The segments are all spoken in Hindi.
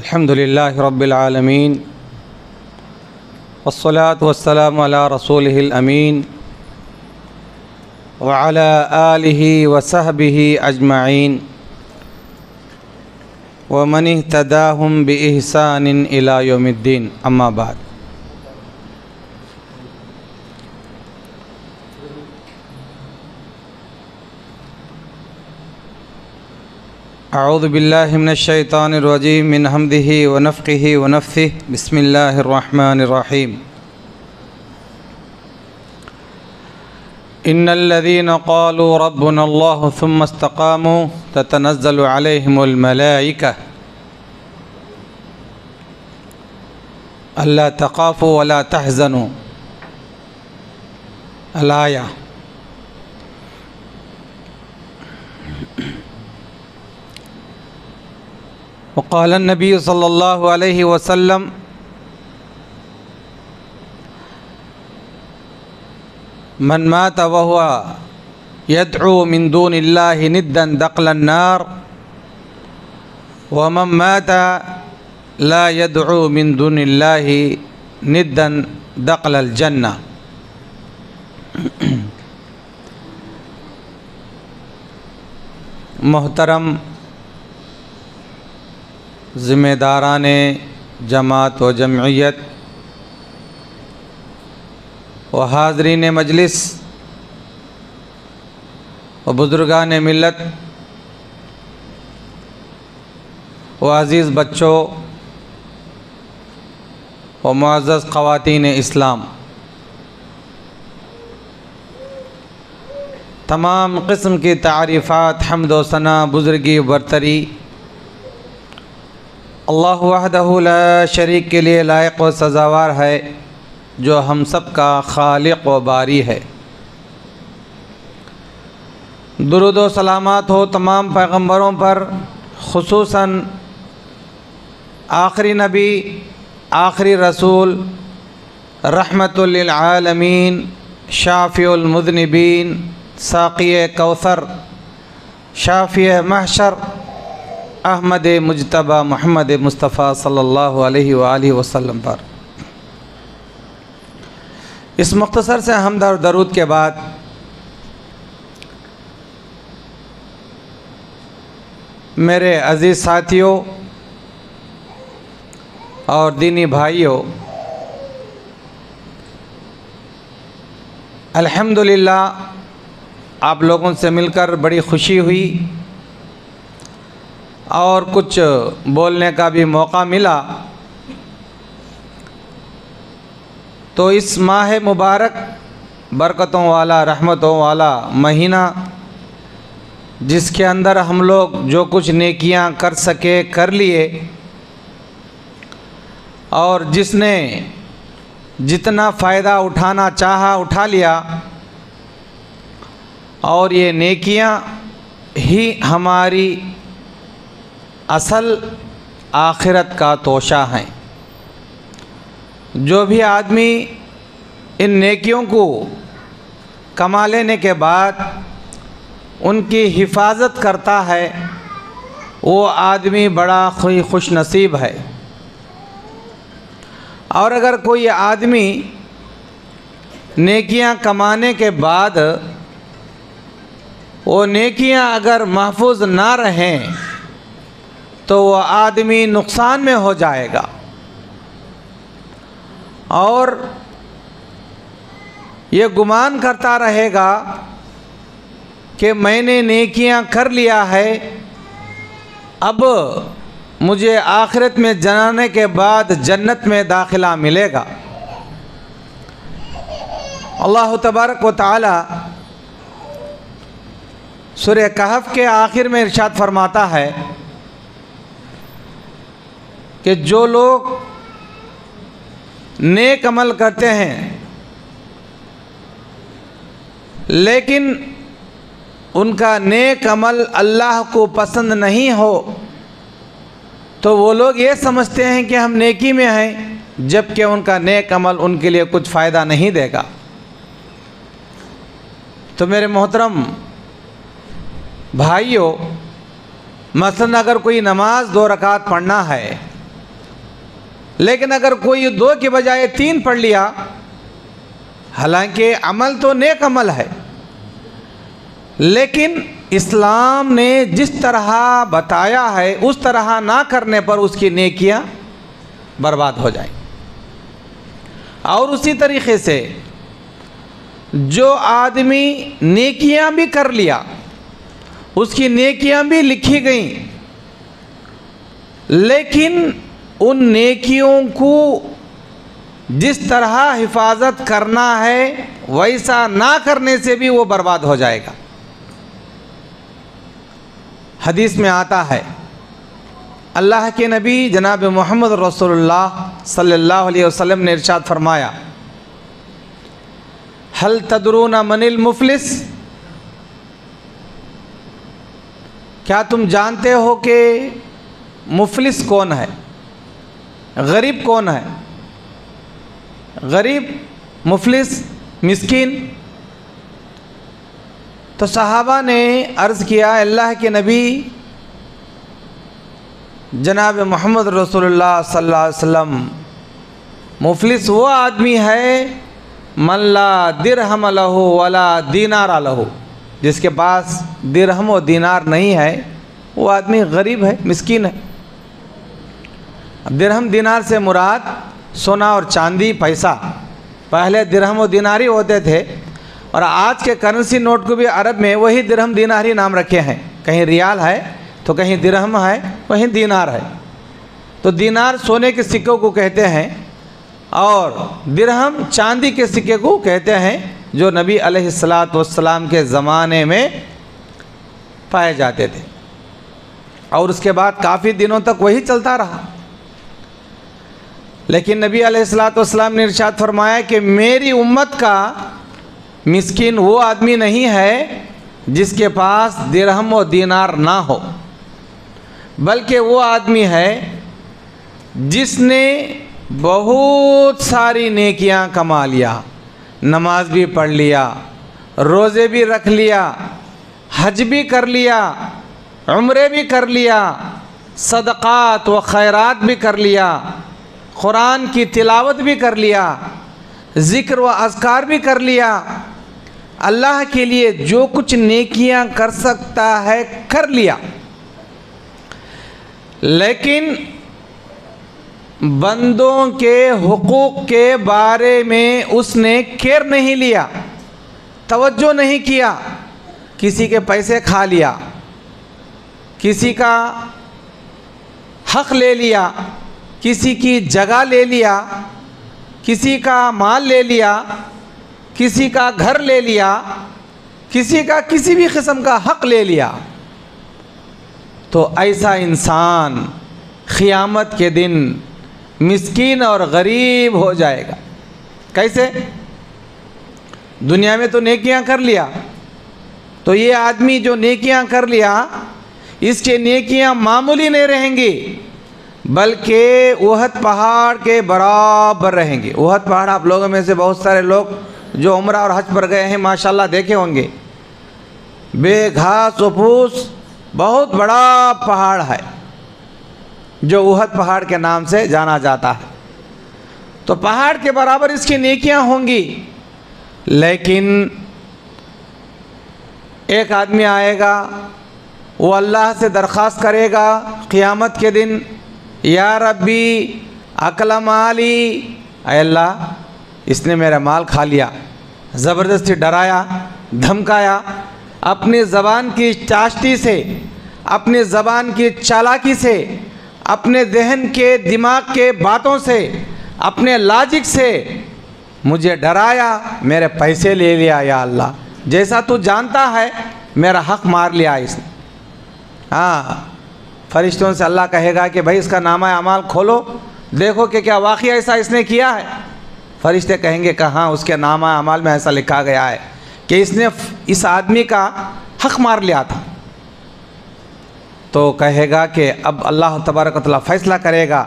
अल्हम्दुलिल्लाहि रब्बिल आलमीन वस्सलातु वस्सलामु अला रसूलिहिल अमीन व अला आलिहि व सहबिहि अजमईन व मन इह्तदाहुम बि इहसानिन इला यौमिद्दीन। अम्मा बाद। अऊज़ु बिल्लाहि मिनश शैतानिर रजीम मिन हम्दिही व नफ़्ख़िही व नफ़्सिही। बिस्मिल्लाहिर रहमानिर रहीम। इन्नल्लज़ीना क़ालू रब्बुनल्लाहु सुम्मा इस्तक़ामू ततनज़्ज़लु अलैहिमुल मलाइका अल्ला तख़ाफ़ू व ला तहज़नू। अल-आया। वक़ाल नबी सल्लल्लाहु अलैहि वसल्लम मन मात वहुवा यदअू मिन दूनिल्लाहि निद्दन दख़लन नार व मन मात ला यदअू मिन दूनिल्लाहि निद्दन दख़लल जन्ना। मोहतरम ज़िम्मेदारान जमात व जमइयत व हाज़रीन मजलिस व बुज़ुर्गान मिल्लत व अज़ीज़ बच्चों व मुअज़्ज़ज़ ख़वातीन इस्लाम, तमाम क़िस्म की तारीफ़ात हम्द व सना बुज़ुर्गी बरतरी अल्लाह वहदहु ला शरीक के लिए लायक व सज़ावार है, जो हम सब का खालिक व बारी है। दुरूद व सलामत हो तमाम पैगम्बरों पर, खुसूसन आखिरी नबी, आखिरी रसूल, रहमतुल लिल आलमीन, शाफ़िउल मुज़निबीन, साक़िए कौसर, शाफ़िए महशर, अहमद मुज्तबा मोहम्मद मुस्तफ़ा सल्लल्लाहु अलैहि व आलिहि वसल्लम पर। इस मुख्तसर से हम्द और दरूद के बाद मेरे अज़ीज़ साथियों और दीनी भाइयों, अल्हम्दुलिल्लाह आप लोगों से मिलकर बड़ी खुशी हुई और कुछ बोलने का भी मौका मिला। तो इस माह मुबारक, बरकतों वाला, रहमतों वाला महीना, जिसके अंदर हम लोग जो कुछ नेकियां कर सके कर लिए, और जिसने जितना फ़ायदा उठाना चाहा उठा लिया, और ये नेकियां ही हमारी असल आखिरत का तोशा हैं। जो भी आदमी इन नेकियों को कमा लेने के बाद उनकी हिफाजत करता है, वो आदमी बड़ा खुश नसीब है। और अगर कोई आदमी नेकियां कमाने के बाद वो नेकियां अगर महफूज ना रहें तो वह आदमी नुकसान में हो जाएगा, और ये गुमान करता रहेगा कि मैंने नेकियां कर लिया है, अब मुझे आखिरत में जाने के बाद जन्नत में दाखिला मिलेगा। अल्लाह तबारक व तआला सूरह कहफ के आखिर में इरशाद फरमाता है कि जो लोग नेक अमल करते हैं लेकिन उनका नेक अमल अल्लाह को पसंद नहीं हो, तो वो लोग ये समझते हैं कि हम नेकी में हैं, जबकि उनका नेक अमल उनके लिए कुछ फ़ायदा नहीं देगा। तो मेरे मोहतरम भाइयों, मसलन अगर कोई नमाज 2 रकात पढ़ना है लेकिन अगर कोई 2 के बजाय 3 पढ़ लिया, हालांकि अमल तो नेक अमल है, लेकिन इस्लाम ने जिस तरह बताया है उस तरह ना करने पर उसकी नेकियां बर्बाद हो जाएं। और उसी तरीक़े से जो आदमी नेकियां भी कर लिया, उसकी नेकियां भी लिखी गईं, लेकिन उन नेकियों को जिस तरह हिफाजत करना है वैसा ना करने से भी वो बर्बाद हो जाएगा। हदीस में आता है, अल्लाह के नबी जनाब मोहम्मद रसूलुल्लाह सल्लल्लाहु अलैहि वसल्लम ने इरशाद फरमाया, हल तदरूना मनिल मुफलिस, क्या तुम जानते हो कि मुफलिस कौन है, गरीब कौन है? गरीब, मुफलिस, मिस्कीन। तो सहाबा ने अर्ज़ किया, अल्लाह के नबी जनाब मोहम्मद रसूलुल्लाह सल्लल्लाहु अलैहि वसल्लम, मुफलिस वो आदमी है मल्ला दिरहम लहू वला दीनार लहू, जिसके पास दिरहम और दीनार नहीं है, वो आदमी गरीब है, मिस्कीन है। दिरहम दीनार से मुराद सोना और चांदी, पैसा। पहले दिरहम और दीनार ही होते थे, और आज के करेंसी नोट को भी अरब में वही दिरहम दीनार ही नाम रखे हैं। कहीं रियाल है तो कहीं दिरहम है, कहीं दीनार है। तो दीनार सोने के सिक्कों को कहते हैं और दिरहम चांदी के सिक्के को कहते हैं, जो नबी अलैहिस्सलातु वस्सलाम के ज़माने में पाए जाते थे, और उसके बाद काफ़ी दिनों तक वही चलता रहा। लेकिन नबी अलैहिस्सलातु वस्सलाम ने इरशाद फरमाया कि मेरी उम्मत का मिस्किन वो आदमी नहीं है जिसके पास दिरहम और दीनार ना हो, बल्कि वो आदमी है जिसने बहुत सारी नेकियां कमा लिया, नमाज भी पढ़ लिया, रोज़े भी रख लिया, हज भी कर लिया, उम्रे भी कर लिया, सदक़ात व खैरात भी कर लिया, कुरान की तिलावत भी कर लिया, ज़िक्र व अज़कार भी कर लिया, अल्लाह के लिए जो कुछ नेकियां कर सकता है कर लिया, लेकिन बंदों के हुकूक के बारे में उसने केयर नहीं लिया, तवज्जो नहीं किया। किसी के पैसे खा लिया, किसी का हक़ ले लिया, किसी की जगह ले लिया, किसी का माल ले लिया, किसी का घर ले लिया, किसी का किसी भी किस्म का हक़ ले लिया, तो ऐसा इंसान क़ियामत के दिन मिस्कीन और गरीब हो जाएगा। कैसे? दुनिया में तो नेकियां कर लिया, तो ये आदमी जो नेकियां कर लिया, इसके नेकियां मामूली नहीं रहेंगी, बल्कि उहद पहाड़ के बराबर रहेंगे। उहद पहाड़ आप लोगों में से बहुत सारे लोग जो उम्रा और हज पर गए हैं माशाल्लाह देखे होंगे। बेघास फूस बहुत बड़ा पहाड़ है जो उहद पहाड़ के नाम से जाना जाता है। तो पहाड़ के बराबर इसकी नेकियां होंगी, लेकिन एक आदमी आएगा, वो अल्लाह से दरख्वास्त करेगा क़ियामत के दिन, या रब्बी अकल माली, ऐ अल्लाह इसने मेरा माल खा लिया, ज़बरदस्ती डराया, धमकाया, अपनी ज़बान की चाष्टी से, अपनी ज़बान की चालाकी से, अपने जहन के दिमाग के बातों से, अपने लॉजिक से मुझे डराया, मेरे पैसे ले लिया, या अल्लाह जैसा तू जानता है मेरा हक़ मार लिया इसने। हाँ, फरिश्तों से अल्लाह कहेगा कि भाई इसका नामा अमाल खोलो, देखो कि क्या वाक़ई ऐसा इसने किया है। फरिश्ते कहेंगे कहाँ, उसके नामा अमाल में ऐसा लिखा गया है कि इसने इस आदमी का हक़ मार लिया था। तो कहेगा कि अब अल्लाह तबारक व तआला फ़ैसला करेगा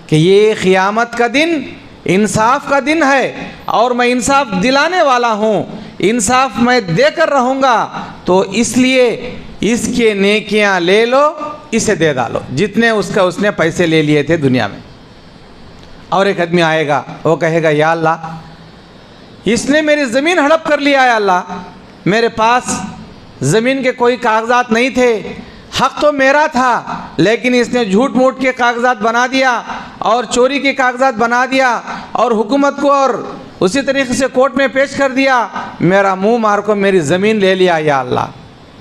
कि ये क़ियामत का दिन इंसाफ का दिन है और मैं इंसाफ दिलाने वाला हूँ, इंसाफ मैं देकर रहूँगा, तो इसलिए इसके नेकियां ले लो, इसे दे डालो जितने उसने पैसे ले लिए थे दुनिया में। और एक आदमी आएगा, वो कहेगा या अल्लाह, इसने मेरी ज़मीन हड़प कर लिया है अल्लाह, मेरे पास ज़मीन के कोई कागजात नहीं थे, हक़ तो मेरा था, लेकिन इसने झूठ मूठ के कागजात बना दिया और चोरी के कागजात बना दिया और हुकूमत को और उसी तरीके से कोर्ट में पेश कर दिया, मेरा मुंह मार को मेरी ज़मीन ले लिया या अल्लाह।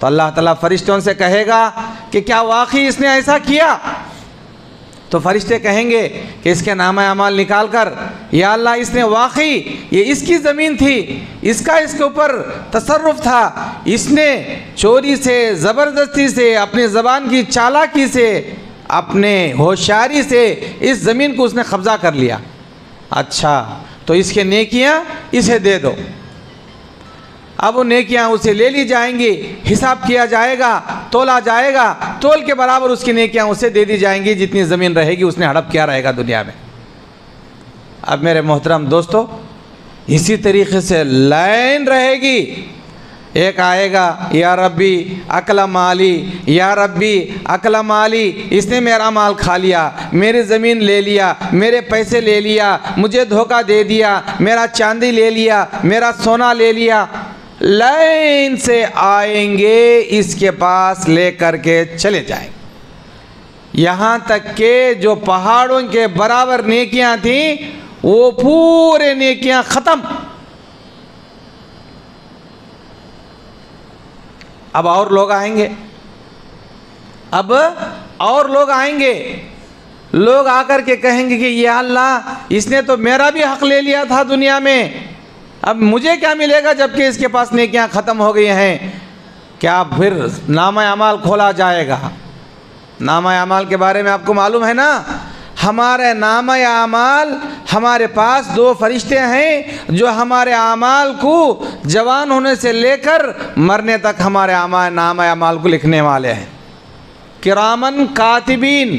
तो अल्लाह ताला फरिश्तों से कहेगा कि क्या वाकई इसने ऐसा किया? तो फरिश्ते कहेंगे कि इसके नामा अमाल निकाल कर, या अल्लाह इसने वाकई, ये इसकी ज़मीन थी, इसका इसके ऊपर तसर्रुफ़ था, इसने चोरी से, ज़बरदस्ती से, अपनी ज़बान की चालाकी से, अपने होशियारी से इस ज़मीन को उसने कब्ज़ा कर लिया। अच्छा, तो इसके नेकियां इसे दे दो। अब वो नेकियां उसे ले ली जाएंगी, हिसाब किया जाएगा, तोला जाएगा, तोल के बराबर उसकी नेकियां उसे दे दी जाएंगी जितनी ज़मीन रहेगी उसने हड़प किया रहेगा दुनिया में। अब मेरे मोहतरम दोस्तों, इसी तरीके से लाइन रहेगी। एक आएगा, या रब्बी अकला माली, या रब्बी अकला माली, इसने मेरा माल खा लिया, मेरी ज़मीन ले लिया, मेरे पैसे ले लिया, मुझे धोखा दे दिया, मेरा चांदी ले लिया, मेरा सोना ले लिया। लाइन से आएंगे, इसके पास लेकर के चले जाएंगे, यहाँ तक के जो पहाड़ों के बराबर नेकियां थी वो पूरे नेकियां ख़त्म। अब और लोग आएंगे, अब और लोग आएंगे, लोग आकर के कहेंगे कि या अल्लाह, इसने तो मेरा भी हक़ ले लिया था दुनिया में, अब मुझे क्या मिलेगा जबकि इसके पास नेकियां ख़त्म हो गई हैं। क्या फिर नामा अमाल खोला जाएगा? नामा अमाल के बारे में आपको मालूम है ना, हमारे नामा अमाल, हमारे पास दो फरिश्ते हैं जो हमारे अमाल को जवान होने से लेकर मरने तक हमारे नामा अमाल को लिखने वाले हैं। किरामन कातिबीन,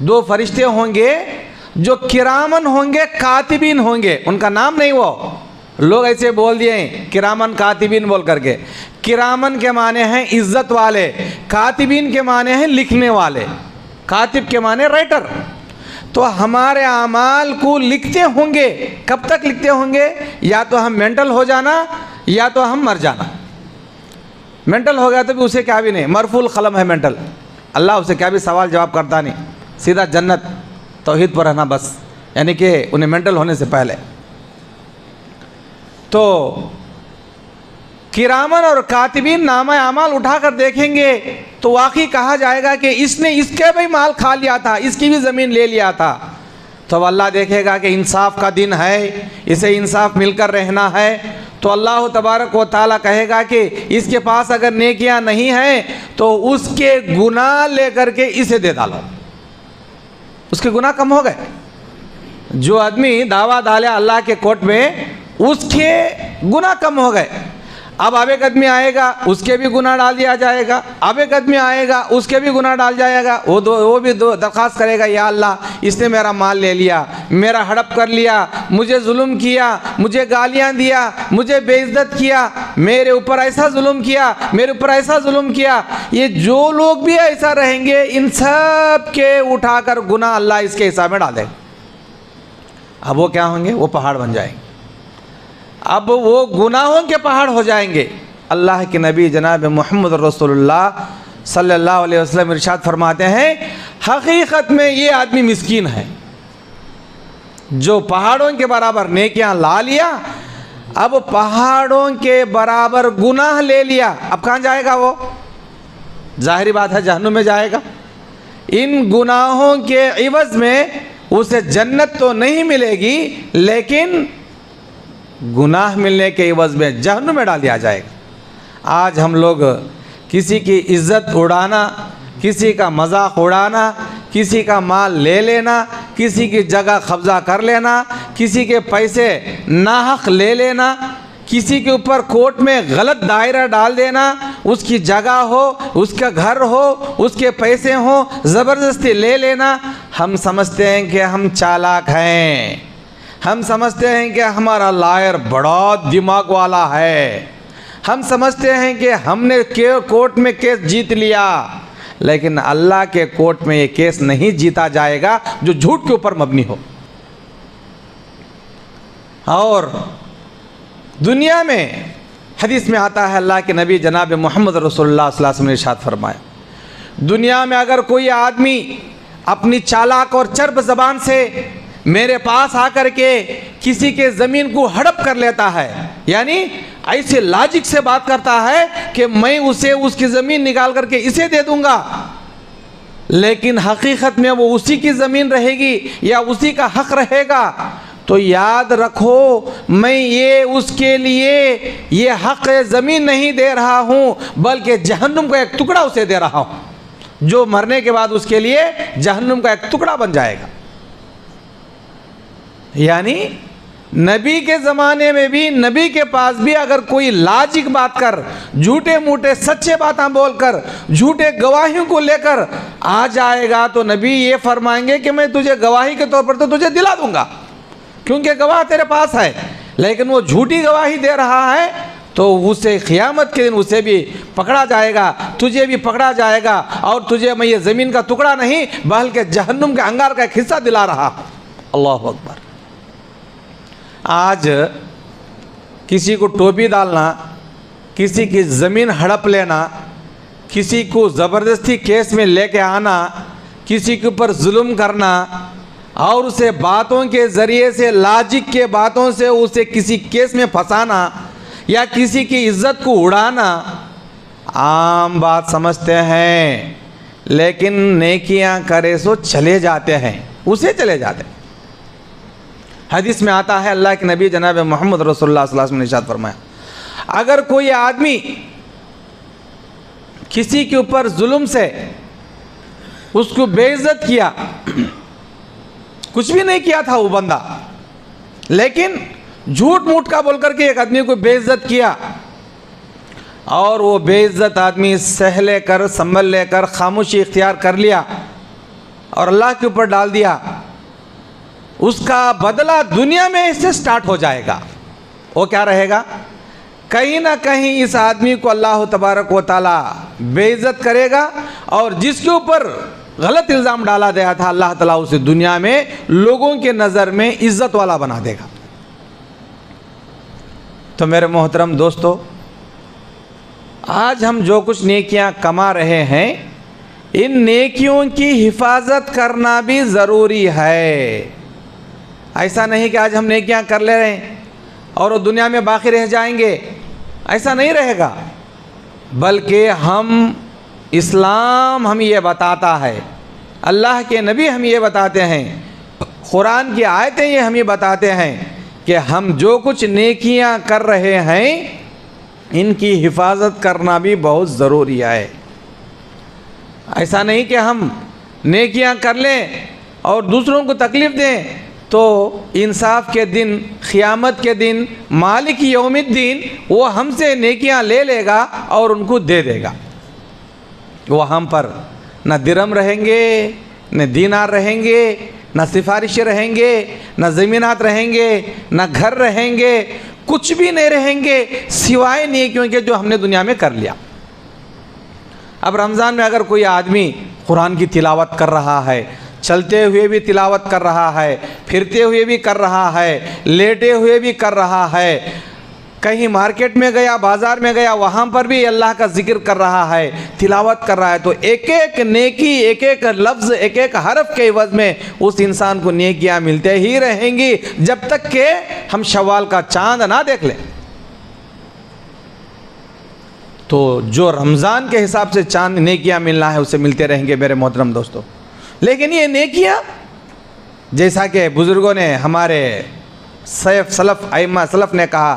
दो फरिश्ते होंगे जो किरामन होंगे, कातिबीन होंगे, उनका नाम नहीं, वो लोग ऐसे बोल दिए हैं किरामन कातिबीन बोल करके। किरामन के माने हैं इज्जत वाले, कातिबीन के माने हैं लिखने वाले, कातिब के माने राइटर। तो हमारे अमाल को लिखते होंगे, कब तक लिखते होंगे? या तो हम मेंटल हो जाना या तो हम मर जाना। मेंटल हो गया तो भी उसे क्या भी नहीं, मरफूल कलम है मेंटल, अल्लाह उसे क्या भी सवाल जवाब करता नहीं, सीधा जन्नत तौहीद पर रहना बस, यानी कि उन्हें मेंटल होने से पहले। तो किरामन और कातिबीन नामा अमाल उठाकर देखेंगे तो वाकई कहा जाएगा कि इसने इसके भी माल खा लिया था, इसकी भी ज़मीन ले लिया था। तो अल्लाह देखेगा कि इंसाफ का दिन है, इसे इंसाफ मिलकर रहना है। तो अल्लाह तबारक व तआला कहेगा कि इसके पास अगर नेकियां नहीं हैं तो उसके गुनाह लेकर के इसे दे डालो, उसके गुनाह कम हो गए। जो आदमी दावा डाले अल्लाह के कोर्ट में, उसके गुनाह कम हो गए। अब एक आदमी आएगा, उसके भी गुनाह डाल दिया जाएगा, अब एक आदमी आएगा, उसके भी गुनाह डाल जाएगा। वो भी दरख्वास्त करेगा, या अल्लाह, इसने मेरा माल ले लिया, मेरा हड़प कर लिया, मुझे जुल्म किया, मुझे गालियां दिया, मुझे बेइज्जत किया, मेरे ऊपर ऐसा जुल्म किया, मेरे ऊपर ऐसा जुल्म किया। ये जो लोग भी ऐसा रहेंगे, इन सब के उठाकर गुनाह अल्लाह इसके हिसाब में डाल देगा। अब वो क्या होंगे? वो पहाड़ बन जाएंगे। अब वो गुनाहों के पहाड़ हो जाएंगे। अल्लाह के नबी जनाब मोहम्मद रसूलुल्लाह सल्लल्लाहु अलैहि वसल्लम इरशाद फरमाते हैं, हकीकत में ये आदमी मिस्कीन है जो पहाड़ों के बराबर नेकियां ला लिया, अब पहाड़ों के बराबर गुनाह ले लिया। अब कहाँ जाएगा वो? जाहिर बात है जहन्नुम में जाएगा। इन गुनाहों के इवज़ में उसे जन्नत तो नहीं मिलेगी, लेकिन गुनाह मिलने के इवज़ में जहन्नुम में डाल दिया जाएगा। आज हम लोग किसी की इज़्ज़त उड़ाना, किसी का मजाक उड़ाना, किसी का माल ले लेना, किसी की जगह कब्ज़ा कर लेना, किसी के पैसे नाहक ले लेना, किसी के ऊपर कोर्ट में गलत दायरा डाल देना, उसकी जगह हो, उसका घर हो, उसके पैसे हो, ज़बरदस्ती ले लेना। हम समझते हैं कि हम चालाक हैं, हम समझते हैं कि हमारा लायर बड़ा दिमाग वाला है, हम समझते हैं कि हमने कोर्ट में केस जीत लिया, लेकिन अल्लाह के कोर्ट में ये केस नहीं जीता जाएगा जो झूठ के ऊपर मबनी हो। और दुनिया में हदीस में आता है, अल्लाह के नबी जनाब मोहम्मद रसूलुल्लाह सल्लल्लाहु अलैहि वसल्लम ने इरशाद फरमाया, दुनिया में अगर कोई आदमी अपनी चालाक और चर्ब ज़बान से मेरे पास आकर के किसी के ज़मीन को हड़प कर लेता है, यानी ऐसे लॉजिक से बात करता है कि मैं उसे उसकी ज़मीन निकाल करके इसे दे दूंगा, लेकिन हकीकत में वो उसी की ज़मीन रहेगी या उसी का हक रहेगा, तो याद रखो मैं ये उसके लिए ये हक ज़मीन नहीं दे रहा हूँ, बल्कि जहन्नुम का एक टुकड़ा उसे दे रहा हूँ, जो मरने के बाद उसके लिए जहन्नुम का एक टुकड़ा बन जाएगा। यानी नबी के ज़माने में भी, नबी के पास भी अगर कोई लाजिक बात कर, झूठे मूठे सच्चे बातें बोलकर, झूठे गवाहियों को लेकर आ जाएगा, तो नबी ये फरमाएंगे कि मैं तुझे गवाही के तौर पर तो तुझे दिला दूंगा, क्योंकि गवाह तेरे पास है, लेकिन वो झूठी गवाही दे रहा है तो उसे क़यामत के दिन उसे भी पकड़ा जाएगा, तुझे भी पकड़ा जाएगा, और तुझे मैं ये ज़मीन का टुकड़ा नहीं बल्कि जहन्नुम के अंगार का एक हिस्सा दिला रहा। अल्लाह अकबर। आज किसी को टोपी डालना, किसी की ज़मीन हड़प लेना, किसी को ज़बरदस्ती केस में लेके आना, किसी के ऊपर जुल्म करना और उसे बातों के ज़रिए से, लॉजिक के बातों से उसे किसी केस में फंसाना या किसी की इज्जत को उड़ाना आम बात समझते हैं, लेकिन नेकियां करे सो चले जाते हैं, उसे चले जाते हैं। हदीस में आता है, अल्लाह के नबी जनाब मोहम्मद रसूलुल्लाह सल्लल्लाहु अलैहि वसल्लम ने इरशाद फरमाया, अगर कोई आदमी किसी के ऊपर जुल्म से उसको बेइज्जत किया, कुछ भी नहीं किया था वो बंदा, लेकिन झूठ मूठ का बोल करके एक आदमी को बेइज्जत किया, और वो बेइज्जत आदमी सह लेकर, संभल लेकर, खामोशी इख्तियार कर लिया और अल्लाह के ऊपर डाल दिया, उसका बदला दुनिया में इससे स्टार्ट हो जाएगा। वो क्या रहेगा? कहीं ना कहीं इस आदमी को अल्लाह तबारक व तआला बेइज्जत करेगा, और जिसके ऊपर गलत इल्ज़ाम डाला गया था अल्लाह ताला उसे दुनिया में लोगों के नज़र में इज़्ज़त वाला बना देगा। तो मेरे मोहतरम दोस्तों, आज हम जो कुछ नेकियां कमा रहे हैं, इन नेकियों की हिफाजत करना भी ज़रूरी है। ऐसा नहीं कि आज हम नेकियां कर ले रहे हैं और वो दुनिया में बाकी रह जाएंगे, ऐसा नहीं रहेगा, बल्कि हम इस्लाम हम ये बताता है, अल्लाह के नबी हम ये बताते हैं, कुरान की आयतें ये हम ये बताते हैं कि हम जो कुछ नेकियां कर रहे हैं इनकी हिफाजत करना भी बहुत ज़रूरी है। ऐसा नहीं कि हम नेकियां कर लें और दूसरों को तकलीफ़ दें, तो इंसाफ के दिन, क़यामत के दिन, मालिक यौमिद्दीन वो हमसे नेकियां ले लेगा और उनको दे देगा। वो हम पर न दिरहम रहेंगे, न दीनार रहेंगे, न सिफारिशें रहेंगे, न ज़मीनात रहेंगे, न घर रहेंगे, कुछ भी नहीं रहेंगे सिवाय नेकियों के जो हमने दुनिया में कर लिया। अब रमज़ान में अगर कोई आदमी कुरान की तिलावत कर रहा है, चलते हुए भी तिलावत कर रहा है, फिरते हुए भी कर रहा है, लेटे हुए भी कर रहा है, कहीं मार्केट में गया, बाज़ार में गया, वहाँ पर भी अल्लाह का जिक्र कर रहा है, तिलावत कर रहा है, तो एक एक नेकी, एक एक लफ्ज़, एक एक हरफ के एवज़ में उस इंसान को नेकियां मिलते ही रहेंगी जब तक कि हम शव्वाल का चांद ना देख लें। तो जो रमज़ान के हिसाब से चांद नेकियां मिलना है उसे मिलते रहेंगे मेरे मोहतरम दोस्तों। लेकिन ये नेकियां, जैसा कि बुज़ुर्गों ने, हमारे सलफ़ अइम्मा सलफ़ ने कहा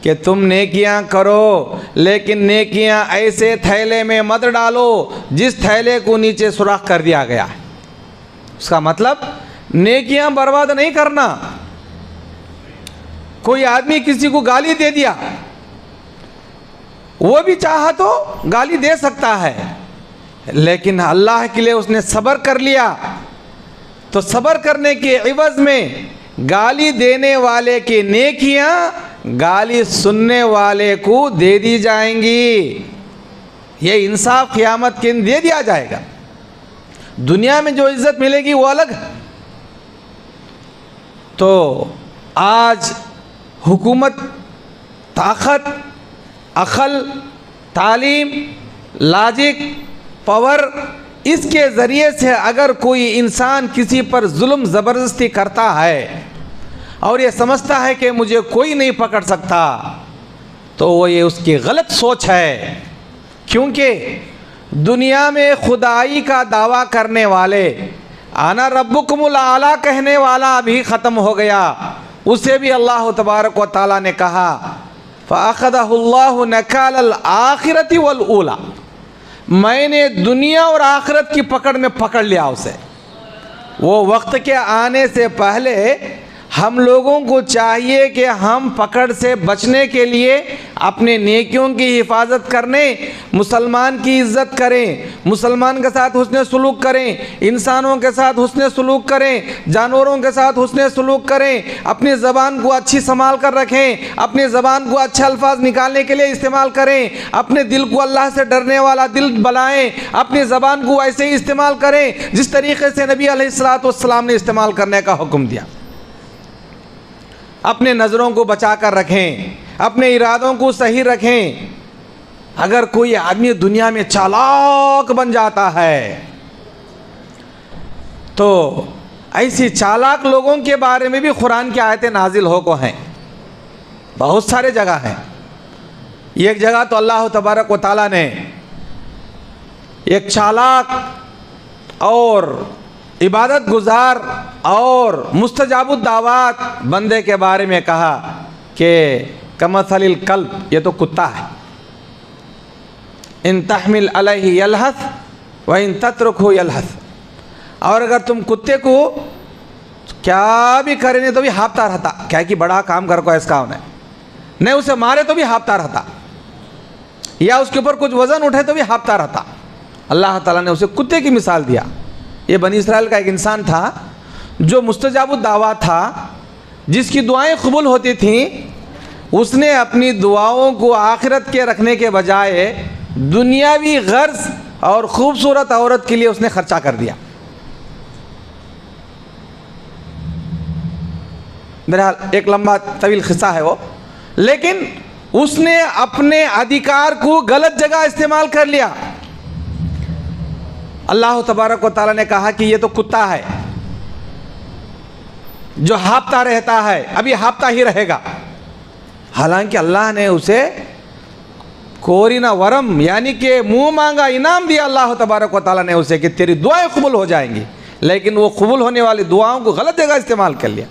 कि तुम नेकियां करो, लेकिन नेकियां ऐसे थैले में मत डालो जिस थैले को नीचे सुराख कर दिया गया है। उसका मतलब नेकियां बर्बाद नहीं करना। कोई आदमी किसी को गाली दे दिया, वो भी चाहा तो गाली दे सकता है, लेकिन अल्लाह के लिए उसने सब्र कर लिया, तो सब्र करने के इवज़ में गाली देने वाले की नेकियां गाली सुनने वाले को दे दी जाएंगी। ये इंसाफ क़यामत के दिन दे दिया जाएगा। दुनिया में जो इज़्ज़त मिलेगी वो अलग है। तो आज हुकूमत, ताकत, अक़ल, तालीम, लॉजिक, पावर, इसके ज़रिए से अगर कोई इंसान किसी पर जुल्म ज़बरदस्ती करता है और ये समझता है कि मुझे कोई नहीं पकड़ सकता, तो वो ये उसकी गलत सोच है। क्योंकि दुनिया में खुदाई का दावा करने वाले, आना रब्बुकुमुल आला कहने वाला अभी ख़त्म हो गया। उसे भी अल्लाह तबारक व तआला ने कहा फ़अख़ज़हुल्लाहु नकालल आखिरति वल ऊला, मैंने दुनिया और आखिरत की पकड़ में पकड़ लिया उसे। वो वक्त के आने से पहले हम लोगों को चाहिए कि हम पकड़ से बचने के लिए अपने नेकियों की हिफाजत करने, मुसलमान की इज़्ज़त करें, मुसलमान के साथ हुस्ने सलूक करें, इंसानों के साथ हुस्ने सलूक करें, जानवरों के साथ हुस्ने सलूक करें, अपनी ज़बान को अच्छी संभाल कर रखें, अपनी ज़बान को अच्छे अल्फाज निकालने के लिए इस्तेमाल करें, अपने दिल को अल्लाह से डरने वाला दिल बनाएं, अपनी ज़बान को ऐसे ही इस्तेमाल करें जिस तरीक़े से नबी अलैहिस्सलातु वस्सलाम ने इस्तेमाल करने का हुक्म दिया। अपने नज़रों को बचा कर रखें, अपने इरादों को सही रखें। अगर कोई आदमी दुनिया में चालाक बन जाता है तो ऐसी चालाक लोगों के बारे में भी कुरान की आयतें नाजिल हो को हैं, बहुत सारे जगह हैं। एक जगह तो अल्लाह तबारक व तआला ने एक चालाक और इबादत गुजार और मुस्तजाबुद दावात बंदे के बारे में कहा कि कमसलिल कल्ब, ये तो कुत्ता है, इन तहमिल अलैहि यलहस व इन तत्रुकहु यलहस। और अगर तुम कुत्ते को क्या भी करे तो भी हाँफता रहता, क्या कि बड़ा काम कर को ऐसा होना है, नहीं उसे मारे तो भी हाँफता रहता, या उसके ऊपर कुछ वज़न उठे तो भी हाँफता रहता। अल्लाह ताला ने उसे कुत्ते की मिसाल दिया। ये बनी इसराइल का एक इंसान था जो मुस्तजाबुद दावा था, जिसकी दुआएं कबूल होती थीं। उसने अपनी दुआओं को आखिरत के रखने के बजाय दुनियावी गर्ज और ख़ूबसूरत औरत के लिए उसने खर्चा कर दिया। बहरहाल एक लंबा तवील किस्सा है वो, लेकिन उसने अपने अधिकार को गलत जगह इस्तेमाल कर लिया। अल्लाह तबारक व तआला ने कहा कि ये तो कुत्ता है जो हाँफता रहता है, अभी हाँफता ही रहेगा। हालांकि अल्लाह ने उसे कोरिना वरम यानी कि मुंह मांगा इनाम दिया अल्लाह तबारक व तआला ने उसे कि तेरी दुआएं कबूल हो जाएंगी, लेकिन वो कबूल होने वाली दुआओं को गलत जगह इस्तेमाल कर लिया।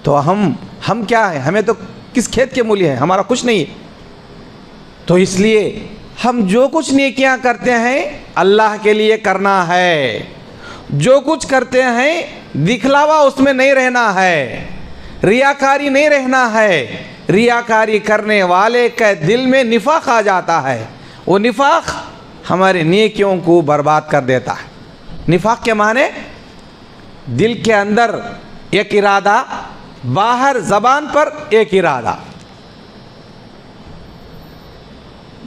तो हम क्या हैं, हमें तो किस खेत के मूल्य हैं, हमारा कुछ नहीं है। तो इसलिए हम जो कुछ नेकियां करते हैं अल्लाह के लिए करना है, जो कुछ करते हैं दिखलावा उसमें नहीं रहना है, रियाकारी नहीं रहना है। रियाकारी करने वाले के दिल में निफाक आ जाता है, वो निफाक हमारे नेकियों को बर्बाद कर देता है। निफाक के माने दिल के अंदर एक इरादा, बाहर ज़बान पर एक इरादा।